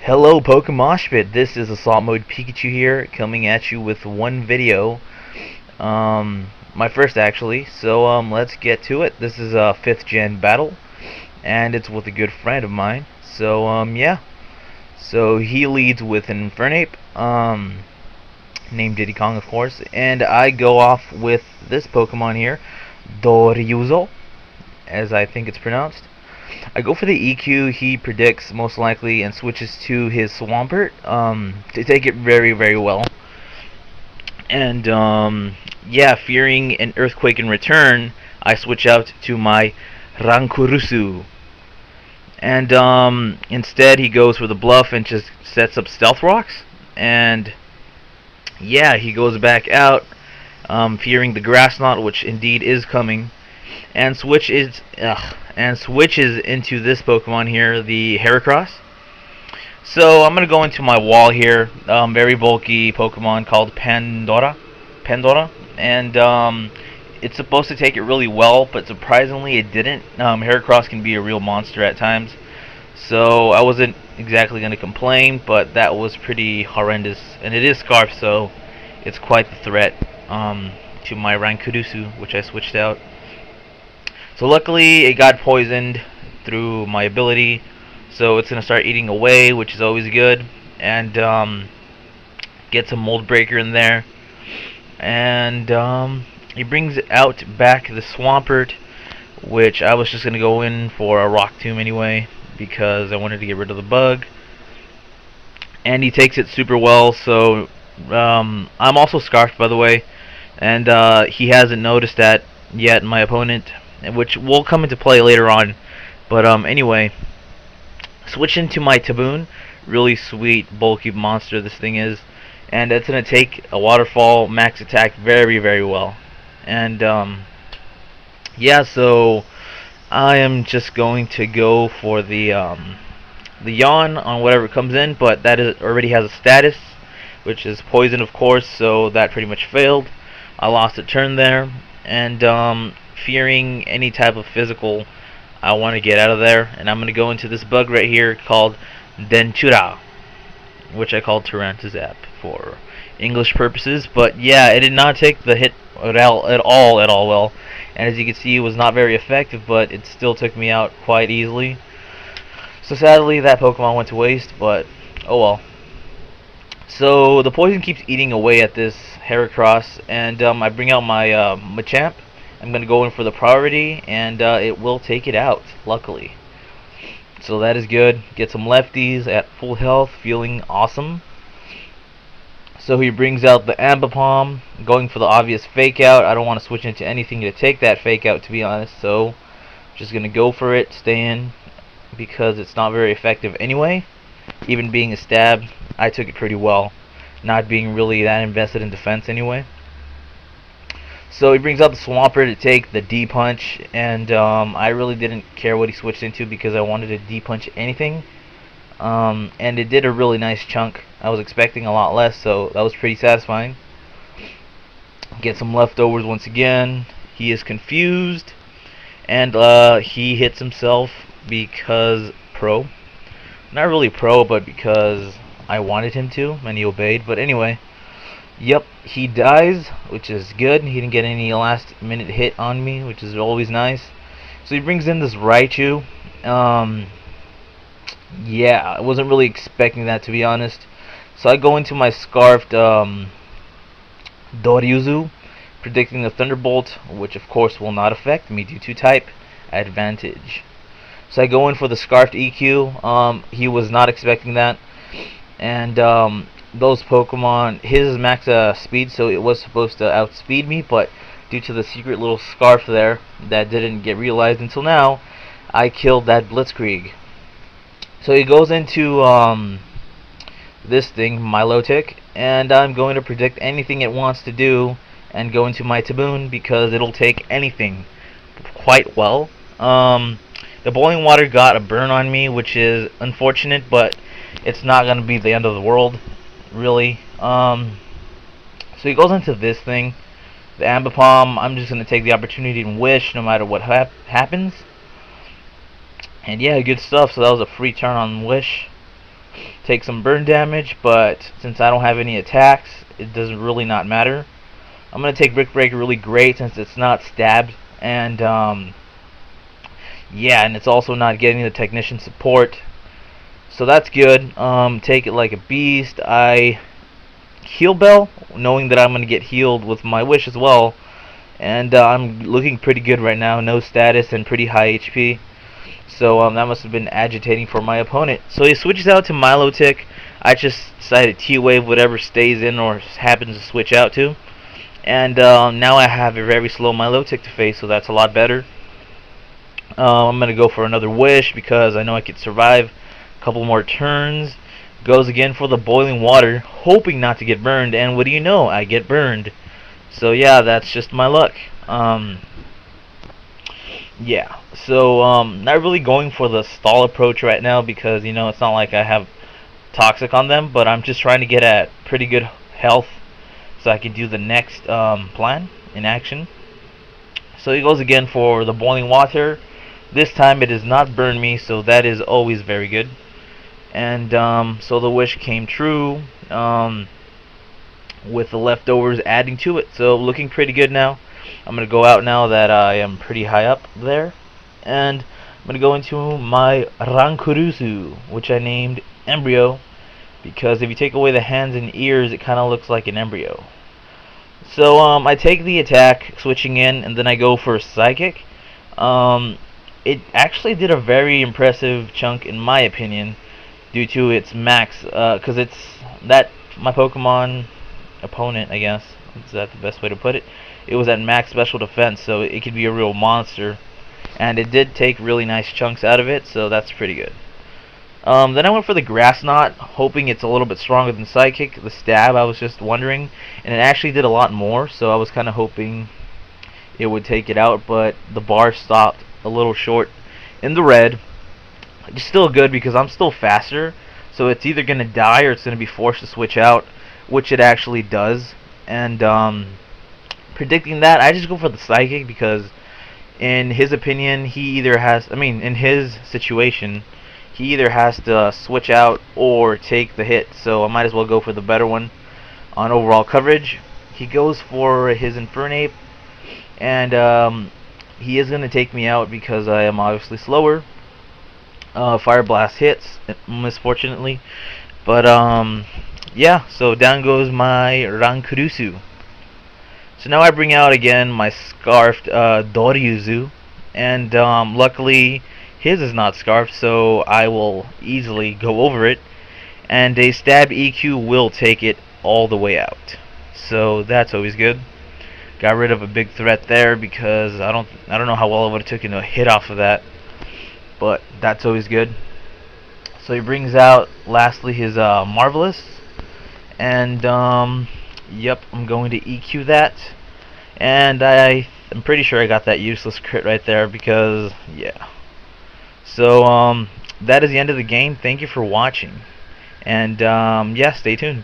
Hello PokeMoshPit, this is AssaultModePikachu here, coming at you with one video. My first actually, so let's get to it. This is a 5th gen battle, and it's with a good friend of mine. So yeah. So he leads with an Infernape, named Diddy Kong of course, and I go off with this Pokemon here, Doryuzo, as I think it's pronounced. I go for the EQ. He predicts most likely and switches to his Swampert to take it very, very well. And yeah, fearing an Earthquake in return, I switch out to my Rankurusu. And instead he goes for the bluff and just sets up Stealth Rocks. And yeah, he goes back out, fearing the Grass Knot, which indeed is coming, and switches into this Pokemon here, the Heracross. So I'm gonna go into my wall here. Very bulky Pokemon called Pandora, and it's supposed to take it really well, but surprisingly it didn't. Heracross can be a real monster at times, so I wasn't exactly gonna complain, but that was pretty horrendous. And it is Scarf, so it's quite the threat to my Rankurusu, which I switched out. So luckily it got poisoned through my ability, so it's going to start eating away, which is always good, and get some Mold Breaker in there. And he brings out back the Swampert, which I was just going to go in for a Rock Tomb anyway, because I wanted to get rid of the bug. And he takes it super well, so I'm also Scarfed, by the way, and he hasn't noticed that yet, my opponent, which will come into play later on. But anyway, switch into my Taboon. Really sweet, bulky monster this thing is, and it's gonna take a Waterfall max attack very, very well. And yeah, so I am just going to go for the Yawn on whatever comes in, but that already has a status, which is poison, of course, so that pretty much failed. I lost a turn there, and fearing any type of physical, I want to get out of there, and I'm going to go into this bug right here called Dentura, which I call Tyrantazap for English purposes. But yeah, it did not take the hit at all well, and as you can see, it was not very effective, but it still took me out quite easily. So sadly that Pokemon went to waste, but oh well. So the poison keeps eating away at this Heracross, and I bring out my Machamp. I'm going to go in for the priority, and it will take it out, luckily. So that is good. Get some lefties at full health, feeling awesome. So he brings out the Ambipom, going for the obvious fake out. I don't want to switch into anything to take that fake out, to be honest, so just going to go for it, stay in, because it's not very effective anyway. Even being a stab, I took it pretty well, not being really that invested in defense anyway. So he brings out the Swampert to take the D-Punch, and I really didn't care what he switched into because I wanted to D-Punch anything. And it did a really nice chunk. I was expecting a lot less, so that was pretty satisfying. Get some leftovers once again. He is confused, and he hits himself because pro. Not really pro, but because I wanted him to, and he obeyed. But anyway. Yep, he dies, which is good. He didn't get any last minute hit on me, which is always nice. So he brings in this Raichu. Yeah, I wasn't really expecting that, to be honest. So I go into my Scarfed Doryuzu, predicting the Thunderbolt, which of course will not affect me due to type advantage. So I go in for the Scarfed EQ. He was not expecting that, and those Pokemon, his is max speed, so it was supposed to outspeed me, but due to the secret little scarf there that didn't get realized until now, I killed that Blitzkrieg. So he goes into this thing, Milotic, and I'm going to predict anything it wants to do and go into my Taboon because it'll take anything quite well. The boiling water got a burn on me, which is unfortunate, but it's not going to be the end of the world, really. So he goes into this thing, the Ambipom. I'm just going to take the opportunity and wish no matter what happens. And yeah, good stuff. So that was a free turn on wish. take some burn damage, but since I don't have any attacks, it doesn't really not matter. I'm gonna take Brick Breaker really great since it's not stabbed, and yeah, and it's also not getting the technician support, so that's good. Take it like a beast. I heal Bell, knowing that I'm gonna get healed with my wish as well, and I'm looking pretty good right now. No status and pretty high HP. So that must have been agitating for my opponent. So he switches out to Milotic. I just decided T-Wave whatever stays in or happens to switch out to. And now I have a very slow Milotic to face, so that's a lot better. I'm going to go for another Wish because I know I could survive a couple more turns. Goes again for the Boiling Water, hoping not to get burned, and what do you know? I get burned. So yeah, that's just my luck. Yeah, so not really going for the stall approach right now because, you know, it's not like I have toxic on them, but I'm just trying to get at pretty good health so I can do the next plan in action. So he goes again for the Boiling Water. This time it does not burn me, so that is always very good. And so the wish came true, with the leftovers adding to it, so looking pretty good now. I'm going to go out now that I am pretty high up there, and I'm going to go into my Rankurusu, which I named Embryo, because if you take away the hands and ears, it kind of looks like an embryo. So I take the attack, switching in, and then I go for Psychic. It actually did a very impressive chunk in my opinion, due to its max, because it's that my Pokemon opponent, I guess, is that the best way to put it? It was at max special defense, so it could be a real monster, and it did take really nice chunks out of it, so that's pretty good. Then I went for the Grass Knot, hoping it's a little bit stronger than Psychic. The Stab, I was just wondering, and it actually did a lot more, so I was kind of hoping it would take it out, but the bar stopped a little short in the red. It's still good because I'm still faster, so it's either going to die or it's going to be forced to switch out, which it actually does. And predicting that, I just go for the Psychic because in his opinion, he either has, in his situation, he either has to switch out or take the hit, so I might as well go for the better one on overall coverage. He goes for his Infernape, and he is going to take me out because I am obviously slower. Fire Blast hits, misfortunately, but yeah, so down goes my Rankurusu. So now I bring out again my Scarfed Doryuzu, and luckily his is not scarfed, so I will easily go over it, and a Stab EQ will take it all the way out. So that's always good. Got rid of a big threat there because I don't know how well I would have taken a hit off of that, but that's always good. So he brings out lastly his Marvelous, and yep, I'm going to EQ that, and I'm pretty sure I got that useless crit right there because yeah. So that is the end of the game. Thank you for watching, and yeah, stay tuned.